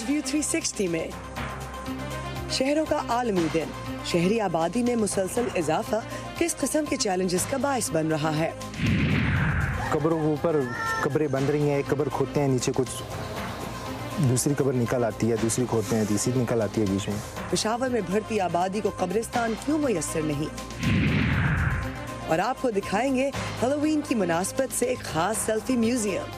View 360 में शहरों का आलमी दिन, शहरी आबादी में मुसलसल इजाफा किस किस्म के चैलेंजेस का बायस बन रहा है। कब्रों के ऊपर कब्रें बन रही हैं, एक कब्र खोदते हैं, नीचे कुछ दूसरी कब्र निकल आती है, दूसरी खोदते हैं, तीसरी निकल आती है बीच में। पेशावर में बढ़ती आबादी को कब्रिस्तान क्यों मुयस्सर नहीं, और आपको दिखाएंगे हैलोवीन की मुनासबत से एक खास सेल्फी म्यूजियम।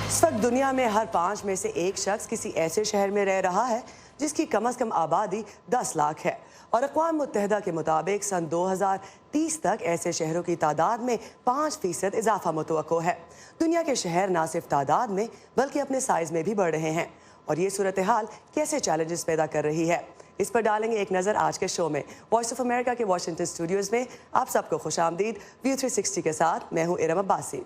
इस वक्त दुनिया में हर 5 में से एक शख्स किसी ऐसे शहर में रह रहा है जिसकी कम से कम आबादी 10 लाख है, और अक़वाम मुत्तहिदा के मुताबिक सन 2030 तक ऐसे शहरों की तादाद में 5% इजाफा मुतवक्को है। दुनिया के शहर ना सिर्फ तादाद में बल्कि अपने साइज में भी बढ़ रहे हैं, और ये सूरत हाल कैसे चैलेंजेस पैदा कर रही है, इस पर डालेंगे एक नज़र आज के शो में। वॉइस ऑफ अमेरिका के वाशिंगटन स्टूडियोज़ में आप सबको खुशामदीद। व्यू 360 के साथ मैं हूँ इरम अब्बासी।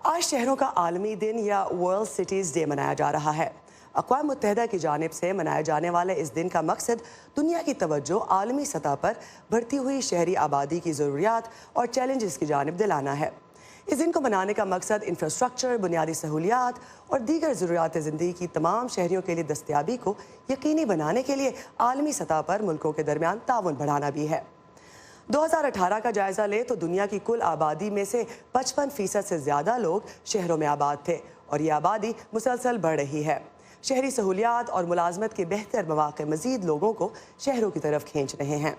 आज शहरों का आलमी दिन या वर्ल्ड सिटीज़ डे मनाया जा रहा है। अक़वाम मुत्तहिदा की जानिब से मनाए जाने वाले इस दिन का मकसद दुनिया की तवज्जो आलमी सतह पर बढ़ती हुई शहरी आबादी की ज़रूरियात और चैलेंजेस की जानिब दिलाना है। इस दिन को मनाने का मकसद इंफ्रास्ट्रक्चर, बुनियादी सहूलियात और दीगर ज़रूरियात ज़िंदगी की तमाम शहरियों के लिए दस्तयाबी को यकीनी बनाने के लिए आलमी सतह पर मुल्कों के दरमियान ताउन बढ़ाना भी है। 2018 का जायज़ा ले तो दुनिया की कुल आबादी में से 55% से ज़्यादा लोग शहरों में आबाद थे, और ये आबादी मुसलसल बढ़ रही है। शहरी सहूलियात और मुलाजमत के बेहतर मौक़े मज़ीद लोगों को शहरों की तरफ खींच रहे हैं।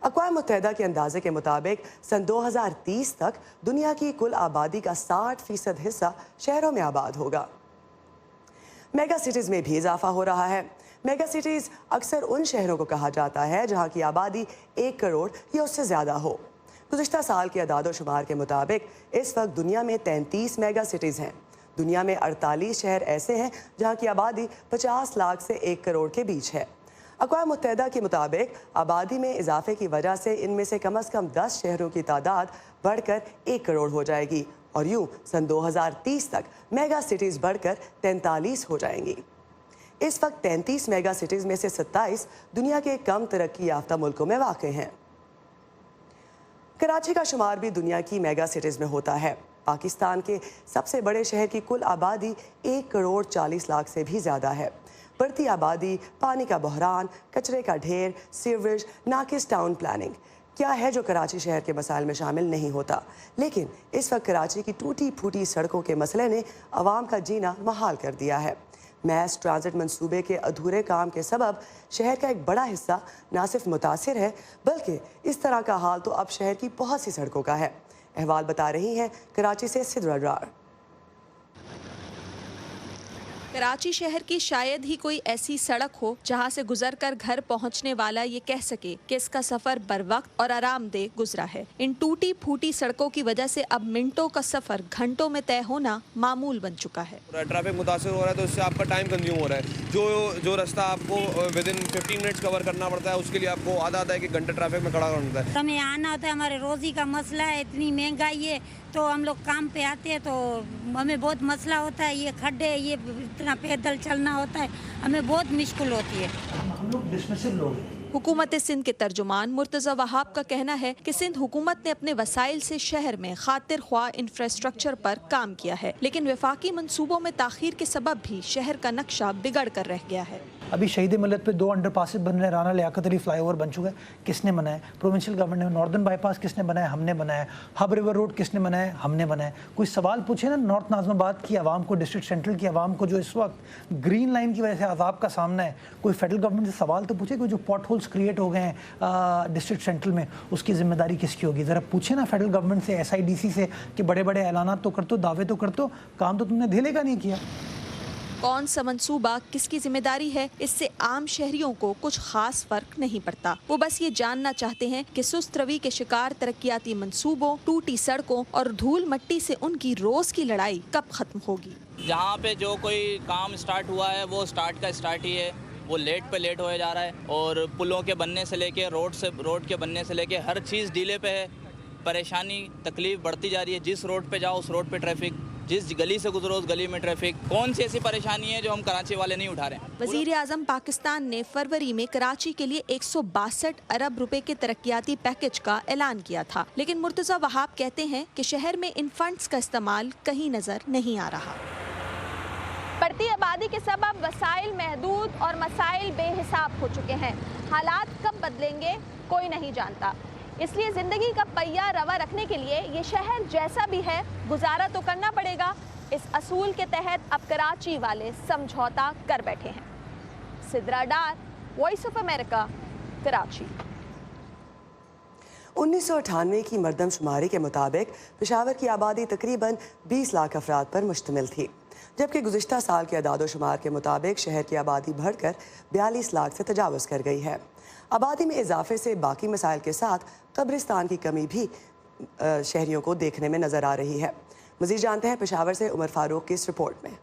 अक़वाम मुत्तहिदा के अंदाजे के मुताबिक सन 2030 तक दुनिया की कुल आबादी का 60% हिस्सा शहरों में आबाद होगा। मेगा सिटीज़ में भी इजाफा हो रहा है। मेगा सिटीज़ अक्सर उन शहरों को कहा जाता है जहाँ की आबादी 1 करोड़ या उससे ज़्यादा हो। गुज़िश्ता साल के अदाद शुमार के मुताबिक इस वक्त दुनिया में 33 मेगा सिटीज़ हैं। दुनिया में 48 शहर ऐसे हैं जहाँ की आबादी 50 लाख से 1 करोड़ के बीच है। अक़वाम मुत्तहिदा के मुताबिक आबादी में इजाफे की वजह से इनमें से कम 10 शहरों की तादाद बढ़कर 1 करोड़ हो जाएगी, और यूँ सन 2030 तक मेगा सिटीज़ बढ़कर 43 हो जाएंगी। इस वक्त 33 मेगा सिटीज़ में से 27 दुनिया के कम तरक्की याफ्ता मुल्कों में वाक़ हैं। कराची का शुमार भी दुनिया की मेगा सिटीज़ में होता है। पाकिस्तान के सबसे बड़े शहर की कुल आबादी 1 करोड़ 40 लाख से भी ज़्यादा है। बढ़ती आबादी, पानी का बहरान, कचरे का ढेर, सीवरेज, नाकिस टाउन प्लानिंग क्या है जो कराची शहर के मसाइल में शामिल नहीं होता। लेकिन इस वक्त कराची की टूटी फूटी सड़कों के मसले ने आवाम का जीना महाल कर दिया है। मैस ट्रांजिट मंसूबे के अधूरे काम के सबब शहर का एक बड़ा हिस्सा ना सिर्फ मुतासिर है बल्कि इस तरह का हाल तो अब शहर की बहुत सी सड़कों का है। अहवाल बता रही हैं कराची से सिद्रा डार। कराची शहर की शायद ही कोई ऐसी सड़क हो जहां से गुजरकर घर पहुंचने वाला ये कह सके कि इसका सफर बरवक्त और आरामदेह गुजरा है। इन टूटी फूटी सड़कों की वजह से अब मिनटों का सफर घंटों में तय होना मामूल बन चुका है। ट्रैफिक मुतासिर हो रहा है तो इससे आपका टाइम कंज्यूम हो रहा है। जो रास्ता आपको विद इन 15 मिनट्स कवर करना पड़ता है उसके लिए आपको आधा एक घंटे ट्रैफिक में खड़ा करना पड़ता है। हमें आना होता है, हमारे रोजी का मसला है, इतनी महंगाई है तो हम लोग काम पे आते हैं तो हमें बहुत मसला होता है। ये खड्डे, ये इतना पैदल चलना होता है, हमें बहुत मुश्किल होती है। हम लोग डिसमिसिव लोग हैं। हुकूमत सिंध के तर्जुमान मुर्तज़ा वहाब का कहना है कि सिंध हुकूमत ने अपने वसाइल से शहर में खातिर ख्वाह इंफ्रास्ट्रक्चर पर काम किया है, लेकिन वफाकी मंसूबों में ताखीर के सबब भी शहर का नक्शा बिगड़ कर रह गया है। अभी शहीद मिलत पे 2 अंडरपासेस बन रहे हैं, राना लियाकत अली फ्लाईओवर बन चुका है, किसने बनाया? प्रोविंशियल गवर्नमेंट ने। नॉर्दर्न बाईपास किसने बनाया? हमने बनाया। हब रिवर रोड किसने बनाया? हमने बनाया। कोई सवाल पूछे ना नॉर्थ नाज़िमाबाद की आवाम को, डिस्ट्रिक्ट सेंट्रल की आवाम को जो इस वक्त ग्रीन लाइन की वजह से अजाब का सामना है, कोई फेडरल गवर्नमेंट से सवाल तो पूछे कि जो पॉट होल्स क्रिएट हो गए हैं डिस्ट्रिक्ट सेंट्रल में, उसकी जिम्मेदारी किसकी होगी? ज़रा पूछे ना फेडरल गवर्नमेंट से, SIDC से कि बड़े बड़े ऐलानात तो करते हो, दावे तो करते हो, काम तो तुमने धेले का नहीं किया। कौन सा मंसूबा किसकी जिम्मेदारी है, इससे आम शहरियों को कुछ खास फर्क नहीं पड़ता। वो बस ये जानना चाहते हैं कि सुस्त रवि के शिकार तरक्याती मंसूबों, टूटी सड़कों और धूल मट्टी से उनकी रोज की लड़ाई कब खत्म होगी। जहाँ पे जो कोई काम स्टार्ट हुआ है वो स्टार्ट का स्टार्ट ही है, वो लेट पे लेट होए जा रहा है, और पुलों के बनने से लेके रोड के बनने से लेके हर चीज़ डीले पे है। परेशानी तकलीफ बढ़ती जा रही है। जिस रोड पे जाओ उस रोड पे ट्रैफिक, जिस गली से गुजरो उस गली में ट्रैफिक, कौन सी ऐसी परेशानी है जो हम कराची वाले नहीं उठा रहे हैं। वजीर आजम पाकिस्तान ने फरवरी में कराची के लिए 162 अरब रुपए के तरक्याती पैकेज का ऐलान किया था, लेकिन मुर्तजा वहाब कहते हैं कि शहर में इन फंड्स का इस्तेमाल कहीं नजर नहीं आ रहा। बढ़ती आबादी के सबब वसाइल महदूद और मसाइल बेहिसाब हो चुके हैं। हालात कब बदलेंगे कोई नहीं जानता, इसलिए जिंदगी का पहिया रवा रखने के लिए ये शहर जैसा भी है गुजारा तो करना पड़ेगा। इस असूल के तहत अब कराची वाले समझौता कर बैठे हैं। सिद्रा डार, वॉइस ऑफ अमेरिका, कराची। 1998 की मरदमशुमारी के मुताबिक पेशावर की आबादी तकरीबन 20 लाख अफराद पर मुश्तमिल थी, जबकि गुज़िश्ता साल के अदाद-ओ-शुमार के मुताबिक शहर की आबादी बढ़कर 42 लाख से तजावुज़ कर गई है। आबादी में इजाफे से बाकी मसाइल के साथ कब्रिस्तान की कमी भी शहरियों को देखने में नज़र आ रही है। मज़ीद जानते हैं पेशावर से उमर फारूक की इस रिपोर्ट में।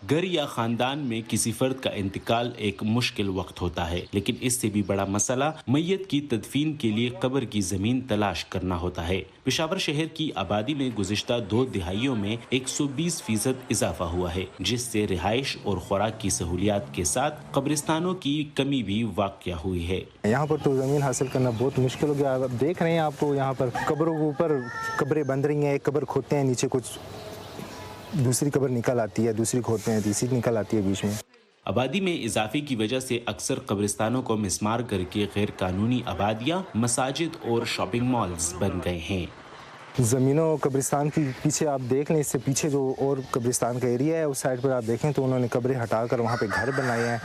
घर या खानदान में किसी फर्द का इंतकाल एक मुश्किल वक्त होता है, लेकिन इससे भी बड़ा मसला मैयत की तदफीन के लिए कब्र की जमीन तलाश करना होता है। पेशावर शहर की आबादी में गुज़िश्ता 2 दिहाइयों में 120% इजाफा हुआ है, जिससे रिहाइश और खुराक की सहूलियात के साथ कब्रिस्तानों की कमी भी वाक़या हुई है। यहाँ पर तो ज़मीन हासिल करना बहुत मुश्किल हो गया। आप देख रहे हैं, आपको यहाँ पर कब्रों के ऊपर कब्रें बन रही हैं। एक कब्र खोदते हैं, नीचे कुछ दूसरी कब्र निकल आती है, दूसरी खोदते हैं, तीसरी निकल आती है बीच में। आबादी में इजाफे की वजह से अक्सर कब्रिस्तानों को मिस्मार करके गैर कानूनी आबादियाँ, मसाजिद और शॉपिंग मॉल्स बन गए हैं। ज़मीनों कब्रिस्तान की पीछे आप देख लें, इससे पीछे जो और कब्रिस्तान का एरिया है उस साइड पर आप देखें तो उन्होंने कब्रें हटाकर वहाँ पे घर बनाए हैं।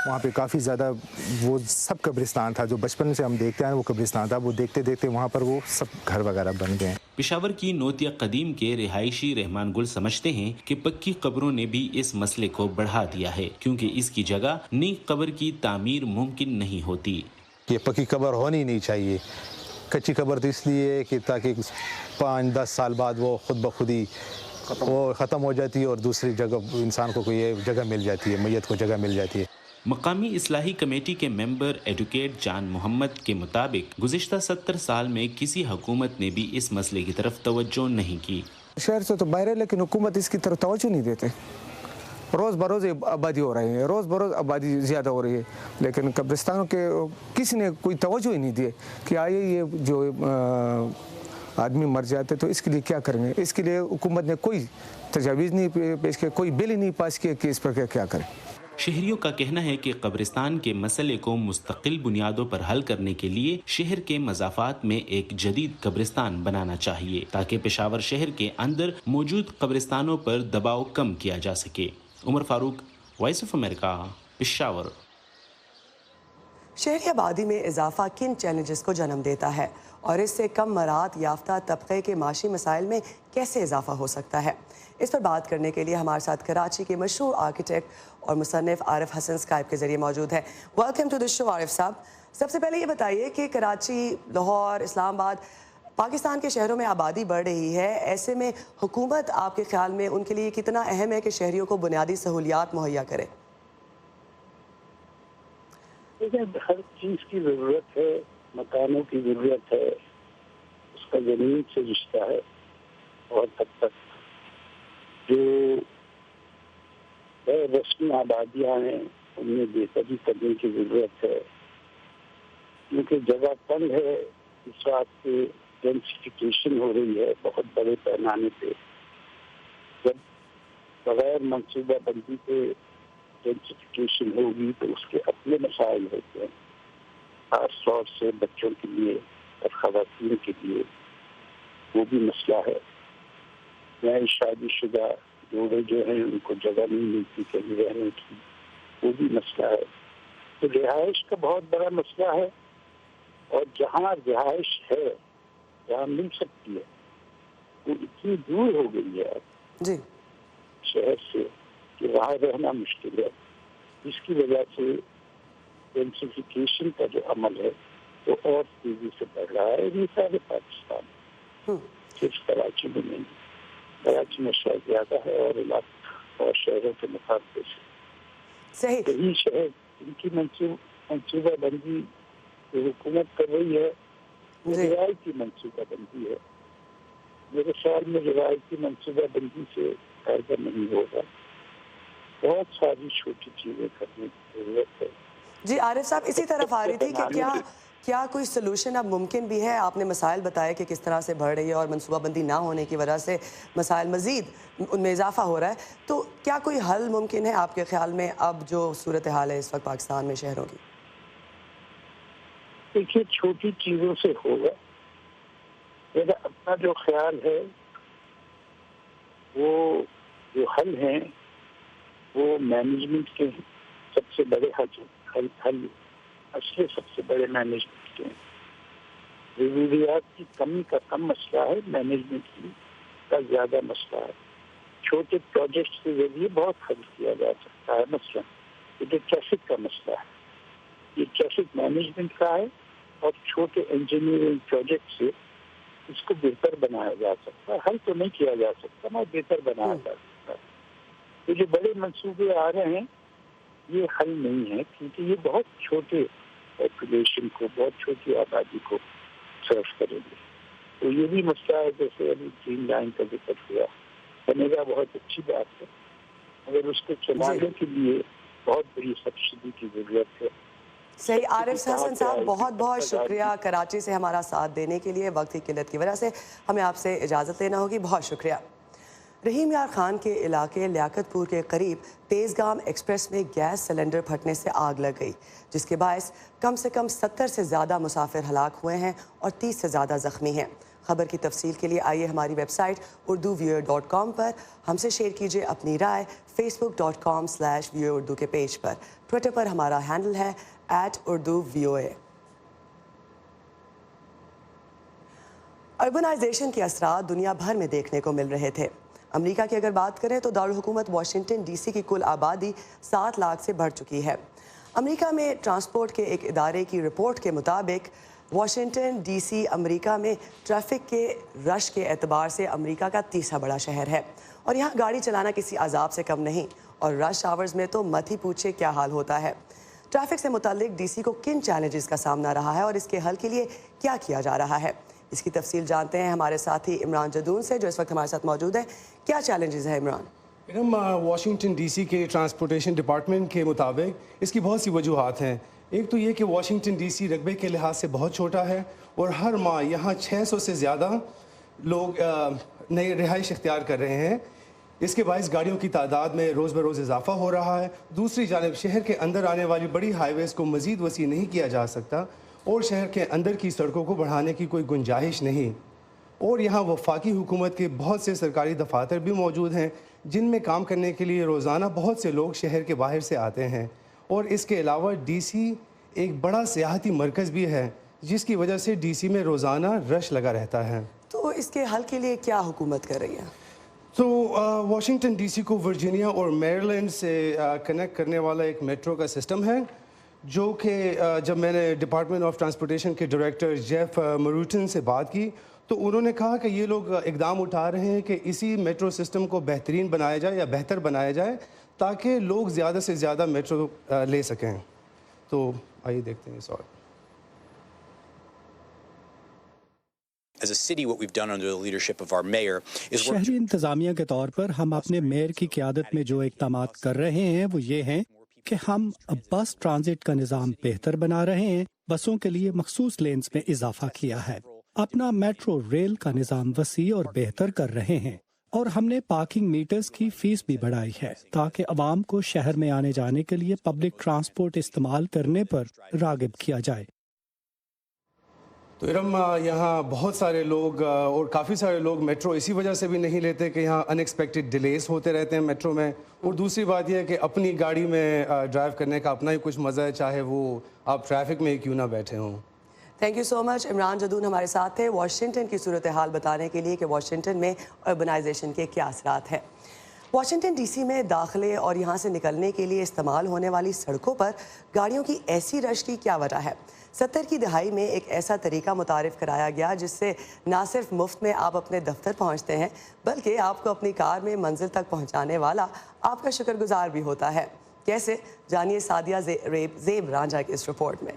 वहाँ पे काफ़ी ज़्यादा वो सब कब्रिस्तान था जो बचपन से हम देखते हैं, वो कब्रिस्तान था। वो देखते देखते वहाँ पर वो सब घर वगैरह बन गए। पेशावर की नोतिया कदीम के रिहायशी रहमान गुल समझते हैं कि पक्की कब्रों ने भी इस मसले को बढ़ा दिया है, क्योंकि इसकी जगह नई कब्र की तामीर मुमकिन नहीं होती। ये पक्की कब्र होनी नहीं चाहिए। कच्ची कब्र तो इसलिए कि ताकि 5-10 साल बाद वो खुद ब खुद ही वो ख़त्म हो जाती है और दूसरी जगह इंसान को कोई जगह मिल जाती है, मैयत को जगह मिल जाती है। मकामी इस्लाही कमेटी के मेंबर एडवोकेट जान मोहम्मद के मुताबिक गुज़िश्ता 70 साल में किसी हुकूमत ने भी इस मसले की तरफ तवज्जो नहीं की। शहर से तो बाहर है, लेकिन हुकूमत इसकी तरफ तवज्जो नहीं देते। रोज़ बरोज़ आबादी हो रही है, रोज़ बरोज़ आबादी ज़्यादा हो रही है, लेकिन कब्रिस्तानों के किसी ने कोई तवज्जो ही नहीं दिए कि आइए ये जो आदमी मर जाते तो इसके लिए क्या करेंगे। इसके लिए हुकूमत ने कोई तजावीज़ नहीं पेश किया, कोई बिल ही नहीं पास किया कि इस पर क्या करें। शहरियों का कहना है कि कब्रिस्तान के मसले को मुस्तकिल बुनियादों पर हल करने के लिए शहर के मज़ाफ़ात में एक जदीद कब्रिस्तान बनाना चाहिए, ताकि पेशावर शहर के अंदर मौजूद कब्रिस्तानों पर दबाव कम किया जा सके। Umar Farooq, voice of America, Peshawar. शहरी आबादी में इजाफा किन चैलेंजेस को जन्म देता है और इससे कम मरात याफ्ता तबके के माशी मसाइल में कैसे इजाफा हो सकता है, इस पर बात करने के लिए हमारे साथ कराची के मशहूर आर्किटेक्ट और मुसन्निफ आरिफ हसन स्काइप के जरिए मौजूद है। Welcome to the show Arif sahab. सबसे पहले ये बताइए कि कराची, लाहौर, इस्लामाबाद, पाकिस्तान के शहरों में आबादी बढ़ रही है, ऐसे में हुकूमत आपके ख्याल में उनके लिए कितना अहम है कि शहरियों को बुनियादी सहूलियात मुहैया करे? हर चीज़ की ज़रूरत है, मकानों की ज़रूरत है, उसका ज़मीन से रिश्ता है और तब तक जो रस्मी आबादियाँ हैं उनमें बेहतरी करने की ज़रूरत है, क्योंकि जगह तंग है। इस बात पे डेंसिफिकेशन हो रही है बहुत बड़े पैमाने पे। जब बगैर मनसूबा बंदी पे डेंसिफिकेशन होगी तो उसके अपने मसाइल होते हैं, खास तौर से बच्चों के लिए और ख़वातीन के लिए वो भी मसला है। नए शादीशुदा जोड़े जो हैं उनको जगह नहीं मिलती कहीं रहने की, वो भी मसला है। तो रिहाइश का बहुत बड़ा मसला है और जहाँ रिहाइश है, जहाँ मिल सकती है, वो इतनी दूर हो गई है अब जी शहर से कि वहाँ रहना मुश्किल है, जिसकी वजह से डेंसिफिकेशन का जो अमल है वो और तेजी से बढ़ रहा है। ये सारे पाकिस्तान, सिर्फ कराची में नहीं, कराची में शायद ज़्यादा है और इलाके और शहरों के मुकाबले से। सही। यही शहर इनकी मंसूबा बंदी जो हुकूमत कर रही है, रियायत की मंसूबा बंदी है, میرے خیال میں روایتی منصوبہ بندی سے کارگر نہیں ہوگا. بہت ساری چھوٹی چیزیں کرنے کی ضرورت ہے. جی عارف صاحب اسی طرف آ رہی تھی کہ کیا کوئی سلوشن اب ممکن بھی ہے؟ آپ نے مسائل بتائے کہ کس طرح سے بڑھ رہی ہے اور منصوبہ بندی نہ ہونے کی وجہ سے مسائل مزید ان میں اضافہ ہو رہا ہے. تو کیا کوئی حل ممکن ہے آپ کے خیال میں اب جو صورتحال ہے اس وقت پاکستان میں شہروں کی؟ دیکھیے چھوٹی چیزوں سے ہوگا. میرا اپنا جو خیال ہے وہ جو حل ہیں وہ مینجمنٹ کے سب سے بڑے حل اصل سب سے بڑے مینجمنٹ کے ہیں. ضروریات کی کمی کا کم مسئلہ ہے, مینجمنٹ کی کا زیادہ مسئلہ ہے. چھوٹے پروجیکٹس کے ذریعے بہت حل کیا جا سکتا ہے. مثلا یہ جو ٹریفک کا مسئلہ ہے یہ ٹریفک مینجمنٹ کا ہے اور چھوٹے انجینئرنگ پروجیکٹ سے اس کو بہتر بنایا جا سکتا ہے. حل تو نہیں کیا جا سکتا مگر بہتر بنایا جا سکتا ہے. یہ جو بڑے منصوبے آ رہے ہیں یہ حل نہیں ہے کیونکہ یہ بہت چھوٹے پاپولیشن کو, بہت چھوٹی آبادی کو سرو کریں گے. تو یہ بھی مسئلہ ہے جیسے ابھی گرین لائن کا ذکر ہوا, بنے گا بہت اچھی بات ہے مگر اس کو چلانے کے لیے بہت بڑی سبسڈی کی ضرورت ہے. صحیح. عارف حسن صاحب بہت بہت شکریہ کراچی سے ہمارا ساتھ دینے کے لیے. وقت کی قلت کی وجہ سے ہمیں آپ سے اجازت لینا ہوگی. بہت شکریہ. رحیم یار خان کے علاقے لیاقت پور کے قریب تیزگام ایکسپریس میں گیس سلنڈر پھٹنے سے آگ لگ گئی جس کے باعث کم سے کم 70 سے زیادہ مسافر ہلاک ہوئے ہیں اور 30 سے زیادہ زخمی ہیں. خبر کی تفصیل کے لیے آئیے ہماری ویب سائٹ urduViewer.com پر ہم سے شیئر کیجیے اپنی رائے. facebook.com/viewer اردو کے پیج پر. ٹویٹر پر ہمارا ہینڈل ہے @urduvoa. اربنائزیشن کے اثرات دنیا بھر میں دیکھنے کو مل رہے تھے. امریکہ کی اگر بات کریں تو دارالحکومت واشنگٹن ڈی سی کی کل آبادی 7 لاکھ سے بڑھ چکی ہے. امریکہ میں ٹرانسپورٹ کے ایک ادارے کی رپورٹ کے مطابق واشنگٹن ڈی سی امریکہ میں ٹریفک کے رش کے اعتبار سے امریکہ کا تیسرا بڑا شہر ہے اور یہاں گاڑی چلانا کسی عذاب سے کم نہیں. اور رش آورز میں تو مت ہی پوچھے کیا حال ہوتا ہے. ٹریفک سے متعلق ڈی سی کو کن چیلنجز کا سامنا رہا ہے اور اس کے حل کے لیے کیا کیا جا رہا ہے, اس کی تفصیل جانتے ہیں ہمارے ساتھی عمران جدون سے جو اس وقت ہمارے ساتھ موجود ہیں. کیا چیلنجز ہیں عمران؟ واشنگٹن ڈی سی کے ٹرانسپورٹیشن ڈپارٹمنٹ کے مطابق اس کی بہت سی وجوہات ہیں. ایک تو یہ کہ واشنگٹن ڈی سی رقبے کے لحاظ سے بہت چھوٹا ہے اور ہر ماہ یہاں 600 سے زیادہ لوگ نئی رہائش اختیار کر رہے ہیں. اس کے باعث گاڑیوں کی تعداد میں روز بروز اضافہ ہو رہا ہے. دوسری جانب شہر کے اندر آنے والی بڑی ہائی ویز کو مزید وسیع نہیں کیا جا سکتا اور شہر کے اندر کی سڑکوں کو بڑھانے کی کوئی گنجائش نہیں. اور یہاں وفاقی حکومت کے بہت سے سرکاری دفاتر بھی موجود ہیں جن میں کام کرنے کے لیے روزانہ بہت سے لوگ شہر کے باہر سے آتے ہیں. اور اس کے علاوہ ڈی سی ایک بڑا سیاحتی مرکز بھی ہے جس کی وجہ سے ڈی سی میں روزانہ رش لگا رہتا ہے. تو اس کے حل کے لیے کیا حکومت کر رہی ہے؟ تو واشنگٹن ڈی سی کو ورجینیا اور میریلینڈ سے کنیکٹ کرنے والا ایک میٹرو کا سسٹم ہے جو کہ جب میں نے ڈپارٹمنٹ آف ٹرانسپورٹیشن کے ڈائریکٹر جیف مروٹن سے بات کی تو انہوں نے کہا کہ یہ لوگ اقدام اٹھا رہے ہیں کہ اسی میٹرو سسٹم کو بہترین بنایا جائے یا بہتر بنایا جائے تاکہ لوگ زیادہ سے زیادہ میٹرو لے سکیں. تو آئیے دیکھتے ہیں اس اور. شہری انتظامیہ کے طور پر ہم اپنے میئر کی قیادت میں جو اقدامات کر رہے ہیں وہ یہ ہیں کہ ہم بس ٹرانزٹ کا نظام بہتر بنا رہے ہیں. بسوں کے لیے مخصوص لینز میں اضافہ کیا ہے. اپنا میٹرو ریل کا نظام وسیع اور بہتر کر رہے ہیں اور ہم نے پارکنگ میٹرز کی فیس بھی بڑھائی ہے تاکہ عوام کو شہر میں آنے جانے کے لیے پبلک ٹرانسپورٹ استعمال کرنے پر راغب کیا جائے. تو ارم یہاں بہت سارے لوگ اور کافی سارے لوگ میٹرو اسی وجہ سے بھی نہیں لیتے کہ یہاں ان ایکسپیکٹڈ ڈیلیز ہوتے رہتے ہیں میٹرو میں. اور دوسری بات یہ ہے کہ اپنی گاڑی میں ڈرائیو کرنے کا اپنا ہی کچھ مزہ ہے چاہے وہ آپ ٹریفک میں کیوں نہ بیٹھے ہوں. تھینک یو سو مچ. عمران جدون ہمارے ساتھ تھے واشنگٹن کی صورتحال بتانے کے لیے کہ واشنگٹن میں اربنائزیشن کے کیا اثرات ہیں. واشنگٹن ڈی سی میں داخلے اور یہاں سے نکلنے کے لیے استعمال ہونے والی سڑکوں پر گاڑیوں کی ایسی رش کی کیا وجہ ہے؟ 70 کی دہائی میں ایک ایسا طریقہ متعارف کرایا گیا جس سے نہ صرف مفت میں آپ اپنے دفتر پہنچتے ہیں بلکہ آپ کو اپنی کار میں منزل تک پہنچانے والا آپ کا شکر گزار بھی ہوتا ہے. کیسے؟ جانیے سعدیہ زیب رانجھا کی اس رپورٹ میں.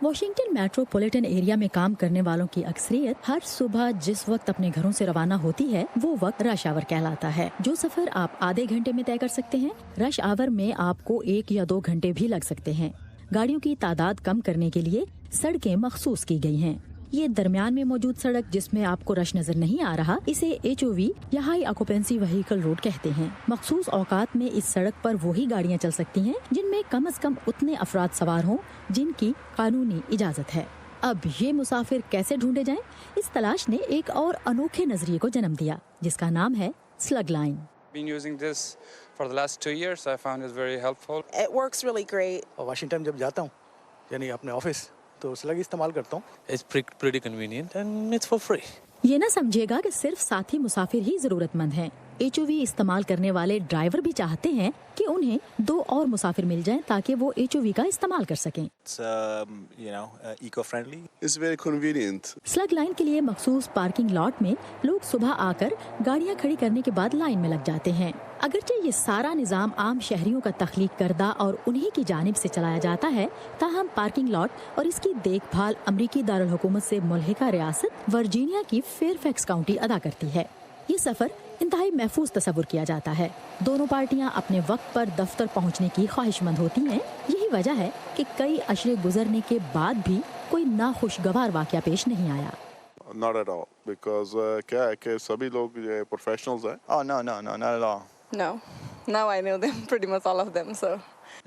वॉशिंगटन मेट्रोपॉलिटन एरिया में काम करने वालों की अक्सरियत हर सुबह जिस वक्त अपने घरों से रवाना होती है वो वक्त रश आवर कहलाता है। जो सफर आप आधे घंटे में तय कर सकते हैं, रश आवर में आपको 1 या 2 घंटे भी लग सकते हैं। गाड़ियों की तादाद कम करने के लिए सड़कें मखसूस की गई हैं। ये दरमियान में मौजूद सड़क जिसमें आपको रश नजर नहीं आ रहा, इसे HOV या हाई ऑक्यूपेंसी व्हीकल रोड कहते हैं। मखसूस औकात में इस सड़क पर वही गाड़ियां चल सकती हैं जिनमें कम से कम उतने अफराद सवार हों जिनकी कानूनी इजाजत है। अब ये मुसाफिर कैसे ढूंढे जाएं? इस तलाश ने एक और अनोखे नजरिए को जन्म दिया जिसका नाम है slug line. Been using this for the last 2 years. I found it very helpful. It works really great. Washington जब जाता हूँ यानी अपने ऑफिस तो स्लग इस्तेमाल करता हूँ। It's pretty convenient and it's for free. ये ना समझेगा कि सिर्फ साथी मुसाफिर ही जरूरतमंद हैं। HOV इस्तेमाल करने वाले ड्राइवर भी चाहते हैं कि उन्हें 2 और मुसाफिर मिल जाएं ताकि वो HOV का इस्तेमाल कर सकें। It's eco-friendly. It's very convenient. Slug line के लिए मखसूस पार्किंग लॉट में लोग सुबह आकर गाड़ियां खड़ी करने के बाद लाइन में लग जाते हैं। अगरचे ये सारा निजाम आम शहरियों का तख्लीक करदा और उन्हीं की जानिब से चलाया जाता है, ताहम पार्किंग लॉट और इसकी देखभाल अमरीकी दारुल हुकूमत से मुल्हिका रियासत वर्जीनिया की फेयरफैक्स काउंटी अदा करती है। ये सफर इंतहाई महफूज तस्वुर किया जाता है। दोनों पार्टियां अपने वक्त पर दफ्तर पहुंचने की ख्वाहिशमंद होती हैं। यही वजह है कि कई अशरे गुजरने के बाद भी कोई नाखुशगवार वाकया पेश नहीं आया। Not at all, because क्या है कि सभी लोग प्रोफेशनल्स हैं। Oh no, not at all. No. Now I know them, pretty much all of them, so.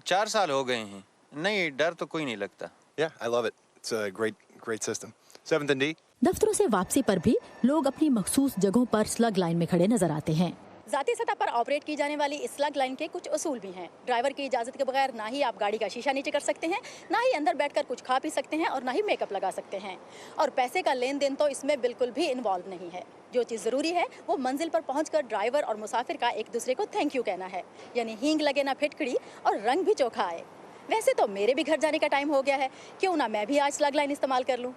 4 साल हो गए हैं, नहीं डर तो कोई नहीं लगता। Yeah, I love it. It's a great system. 7th and D. दफ्तरों से वापसी पर भी लोग अपनी मखसूस जगहों पर स्लग लाइन में खड़े नजर आते हैं। ज़ाती सतह पर ऑपरेट की जाने वाली इस स्लग लाइन के कुछ उसूल भी हैं। ड्राइवर की इजाज़त के बगैर ना ही आप गाड़ी का शीशा नीचे कर सकते हैं, ना ही अंदर बैठकर कुछ खा पी सकते हैं और ना ही मेकअप लगा सकते हैं। और पैसे का लेन देन तो इसमें बिल्कुल भी इन्वॉल्व नहीं है। जो चीज़ ज़रूरी है वो मंजिल पर पहुंचकर ड्राइवर और मुसाफिर का एक दूसरे को थैंक यू कहना है, यानी हींग लगे ना फिटकड़ी और रंग भी चोखा आए। वैसे तो मेरे भी घर जाने का टाइम हो गया है, क्यों ना मैं भी आज स्लग लाइन इस्तेमाल कर लूँ।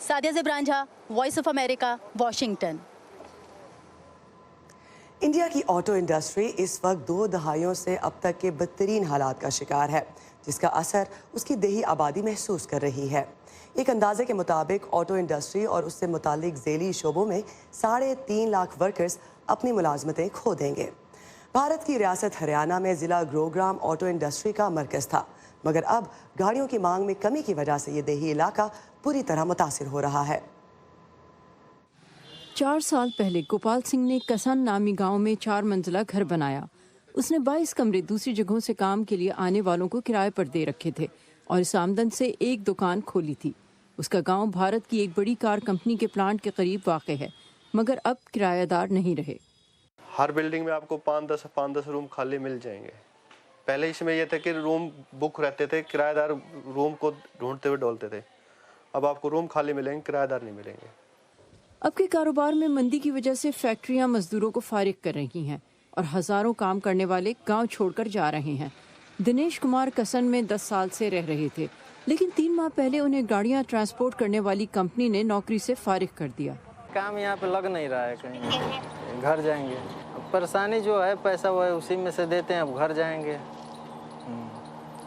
Sadia Zibran Jha, Voice of America, Washington. India की ऑटो इंडस्ट्री इस वक्त 2 दहाइयों से अब तक के बदतरीन हालात का शिकार है, जिसका असर उसकी देही आबादी महसूस कर रही है। एक अंदाजे के मुताबिक ऑटो इंडस्ट्री और उससे मुतालिक झेली शोबों में 3.5 लाख वर्कर्स अपनी मुलाजमतें खो देंगे। भारत की रियासत हरियाणा में ज़िला गुरुग्राम ऑटो इंडस्ट्री का मरकज़ था, मगर अब गाड़ियों की मांग में कमी की वजह से ये देही इलाका पूरी तरह मुतासिर हो रहा है। 4 साल पहले गोपाल सिंह ने कसन नामी गांव में 4 मंजिला घर बनाया। उसने 22 कमरे दूसरी जगहों से काम के लिए आने वालों को किराए पर दे रखे थे और इस आमदन से एक दुकान खोली थी। उसका गांव भारत की एक बड़ी कार कंपनी के प्लांट के करीब वाक़ है, मगर अब किराएदार नहीं रहे। हर बिल्डिंग में आपको 5-10 रूम खाली मिल जाएंगे। पहले इसमें यह था कि रूम बुक रहते थे, किराएदार रूम को ढूंढते हुए डोलते थे। अब आपको रूम खाली मिलेंगे, किराएदार नहीं मिलेंगे। अब के कारोबार में मंदी की वजह से फैक्ट्रियां मजदूरों को फारिग कर रही हैं और हजारों काम करने वाले गांव छोड़कर जा रहे हैं। दिनेश कुमार कसन में 10 साल से रह रहे थे, लेकिन 3 माह पहले उन्हें गाड़ियां ट्रांसपोर्ट करने वाली कंपनी ने नौकरी से फारिग कर दिया। काम यहाँ पे लग नहीं रहा है, कहीं घर जाएंगे। परेशानी जो है पैसा वो है उसी में से देते हैं, अब घर जाएंगे।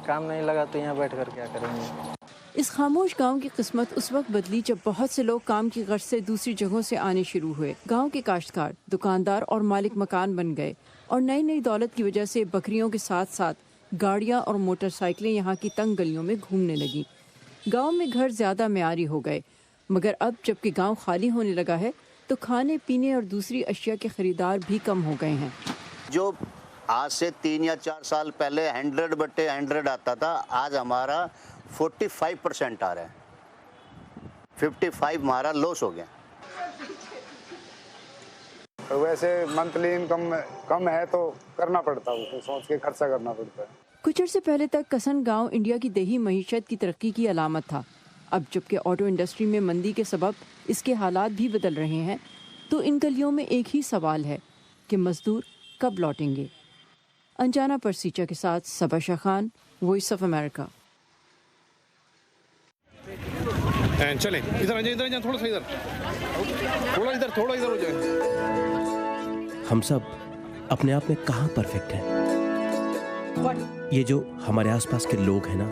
काम नहीं लगा तो यहाँ बैठ कर क्या करेंगे। इस खामोश गांव की किस्मत उस वक्त बदली जब बहुत से लोग काम की गर्ज से दूसरी जगहों से आने शुरू हुए। गांव के काश्तकार, दुकानदार और मालिक मकान बन गए और नई नई दौलत की वजह से बकरियों के साथ साथ गाड़ियां और मोटरसाइकिलें यहाँ की तंग गलियों में घूमने लगी। गांव में घर ज्यादा म्यारी हो गए, मगर अब जबकि गांव खाली होने लगा है तो खाने पीने और दूसरी अशिया के खरीदार भी कम हो गए हैं। जो आज से 3 या 4 साल पहले 100/100 आता था, आज हमारा 45% आ रहा है। 55 हमारा लॉस हो गया। वैसे मंथली इनकम कम है तो करना पड़ता है, तो सोच के खर्चा करना पड़ता है। कुछ अर्से पहले तक कसन गांव इंडिया की देही मईशत की तरक्की की अलामत था। अब जबकि ऑटो इंडस्ट्री में मंदी के सबब इसके हालात भी बदल रहे हैं, तो इन गलियों में एक ही सवाल है कि मजदूर कब लौटेंगे। अंजाना परसीचा के साथ Saba Shah Khan, Voice of America. चलें इधर इधर थोड़ा इधर हो जाए। हम सब अपने आप में कहाँ परफेक्ट हैं, ये जो हमारे आसपास के लोग हैं ना,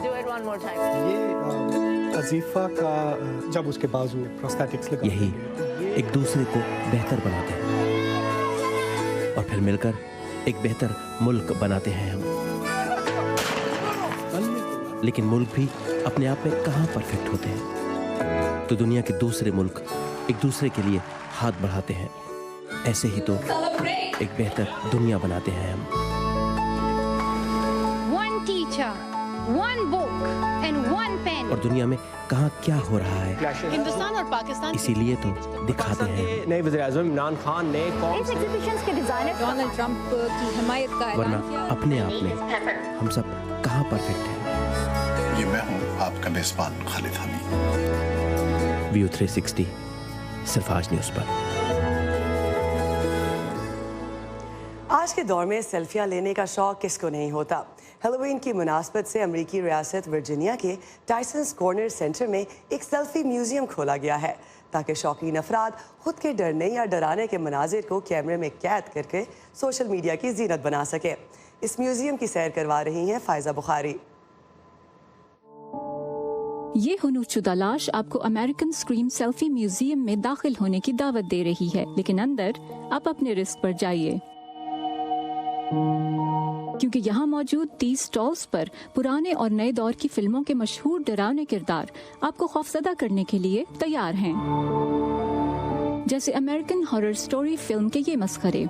ये अजीफा का जब उसके बाजू प्रोस्थेटिक्स लगा यही एक दूसरे को बेहतर बनाते हैं और फिर मिलकर एक बेहतर मुल्क बनाते हैं हम। लेकिन मुल्क भी अपने आप में कहाँ परफेक्ट होते हैं, तो दुनिया के दूसरे मुल्क एक दूसरे के लिए हाथ बढ़ाते हैं। ऐसे ही तो एक बेहतर दुनिया बनाते हैं हम। One teacher, one book and one pen. और दुनिया में कहाँ क्या हो रहा है, हिंदुस्तान और पाकिस्तान इसीलिए तो दिखाते हैं। नए वज़ीर-ए-आज़म इमरान खान ने इस एग्जीबिशंस के डिजाइनर डोनाल्ड ट्रंप की हिमायत का वरना अपने आप में हम सब कहाँ परफेक्ट हैं। ये मैं हूँ आपका मेजबान खालिद हमीद। व्यू 360 सिर्फ आज न्यूज़ पर। आज के दौर में सेल्फियां लेने का शौक किसको नहीं होता। हैलोवीन की मुनासबत से अमरीकी रियासत वर्जीनिया के टाइसन्स कॉर्नर सेंटर में एक सेल्फी म्यूजियम खोला गया है ताकि शौकीन अफराद खुद के डरने या डराने के मनाजिर को कैमरे में कैद करके सोशल मीडिया की जीनत बना सके। इस म्यूजियम की सैर करवा रही हैं फायजा बुखारी। ये हुनूरशुदा लाश आपको अमेरिकन स्क्रीम सेल्फी म्यूजियम में दाखिल होने की दावत दे रही है, लेकिन अंदर आप अपने रिस्क पर जाइए, क्योंकि यहाँ मौजूद 30 स्टॉल्स पर पुराने और नए दौर की फिल्मों के मशहूर डरावने किरदार आपको खौफजदा करने के लिए तैयार हैं, जैसे अमेरिकन हॉरर स्टोरी फिल्म के ये मस्खरे।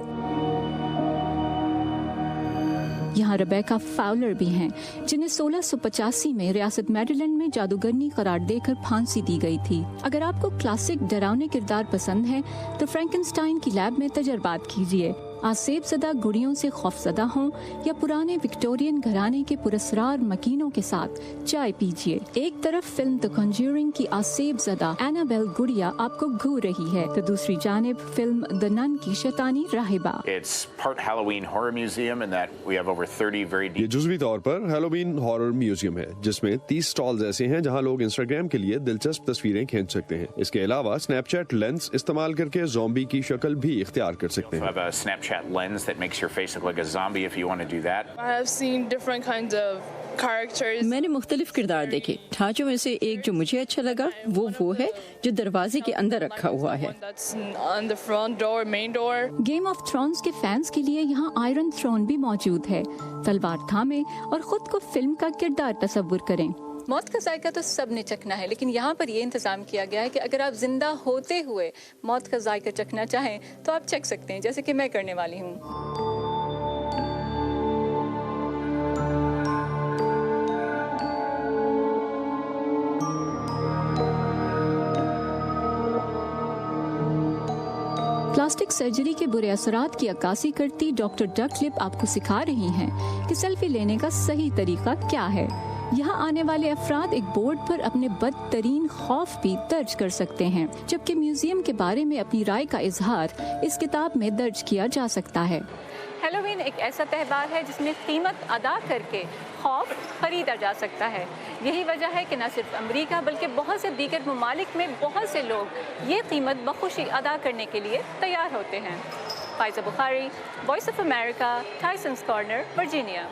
यहाँ रेबेका फाउलर भी हैं, जिन्हें 1685 में रियासत मैरीलैंड में जादूगरनी करार देकर फांसी दी गई थी। अगर आपको क्लासिक डरावने किरदार पसंद है तो फ्रैंकनस्टाइन की लैब में तजर्बात कीजिए। आसेब ज़दा गुड़ियों से खौफजदा हों या पुराने विक्टोरियन घराने के पुरस्रार मकीनों के साथ चाय पीजिए। एक तरफ फिल्म द कॉन्ज्यूरिंग की आसेब ज़दा एनाबेल गुड़िया आपको घूर रही है, तो दूसरी जानिब फिल्म द नन की शैतानी राहिबा। ये जुज़वी तौर पर हैलोवीन हॉरर म्यूजियम है, जिसमें 30 स्टॉल्स ऐसे हैं जहां लोग इंस्टाग्राम के लिए दिलचस्प तस्वीरें खींच सकते हैं। इसके अलावा स्नैपचैट लेंस इस्तेमाल करके ज़ॉम्बी की शक्ल भी इख्तियार कर सकते हैं। lens that makes your face look like a zombie if you want to do that. I have seen different kinds of characters. मैंने मुख्तलिफ किरदार देखे। ढांचों में से एक जो मुझे अच्छा लगा वो है जो दरवाजे के अंदर रखा हुआ है। That's on the front door, main door. Game of thrones के फैंस के लिए यहाँ आयरन थ्रोन भी मौजूद है। तलवार थामे और खुद को फिल्म का किरदार तस्वुर करें। मौत का जायका तो सब ने चखना है, लेकिन यहाँ पर ये इंतज़ाम किया गया है कि अगर आप जिंदा होते हुए मौत का जायका चखना चाहें तो आप चख सकते हैं, जैसे कि मैं करने वाली हूँ। प्लास्टिक सर्जरी के बुरे असरात की अक्कासी करती डॉक्टर डकलिप आपको सिखा रही हैं कि सेल्फी लेने का सही तरीका क्या है। यहाँ आने वाले अफराद एक बोर्ड पर अपने बदतरीन खौफ भी दर्ज कर सकते हैं, जबकि म्यूजियम के बारे में अपनी राय का इजहार इस किताब में दर्ज किया जा सकता है। हैलोवीन एक ऐसा त्यौहार है जिसमें कीमत अदा करके खौफ खरीदा जा सकता है। यही वजह है कि न सिर्फ अमेरिका बल्कि बहुत से दीगर ममालिक में बहुत से लोग ये कीमत बखुशी अदा करने के लिए तैयार होते हैं। Faiza Bukhari, Voice of America, Tysons Corner, Virginia.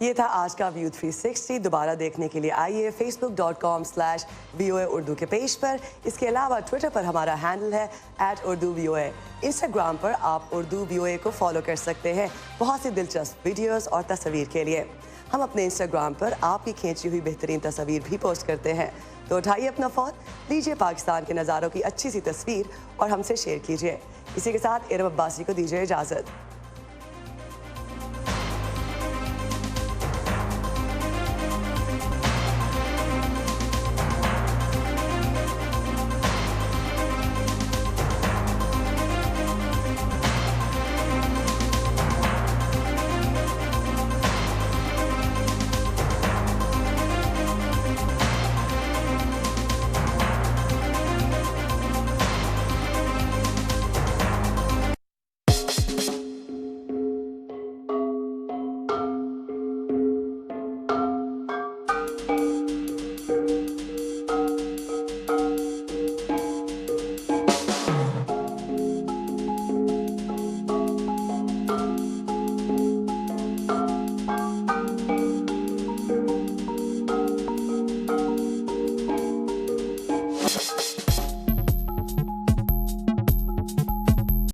ये था आज का व्यू 360। दोबारा देखने के लिए आइए facebook.com/VOA उर्दू के पेज पर। इसके अलावा ट्विटर पर हमारा हैंडल है @urduvoa। इंस्टाग्राम पर आप उर्दू VOA को फॉलो कर सकते हैं बहुत सी दिलचस्प वीडियोस और तस्वीर के लिए। हम अपने इंस्टाग्राम पर आपकी खींची हुई बेहतरीन तस्वीर भी पोस्ट करते हैं, तो उठाइए अपना फ़ोन, लीजिए पाकिस्तान के नज़ारों की अच्छी सी तस्वीर और हमसे शेयर कीजिए। इसी के साथ इरम अब्बासी को दीजिए इजाज़त।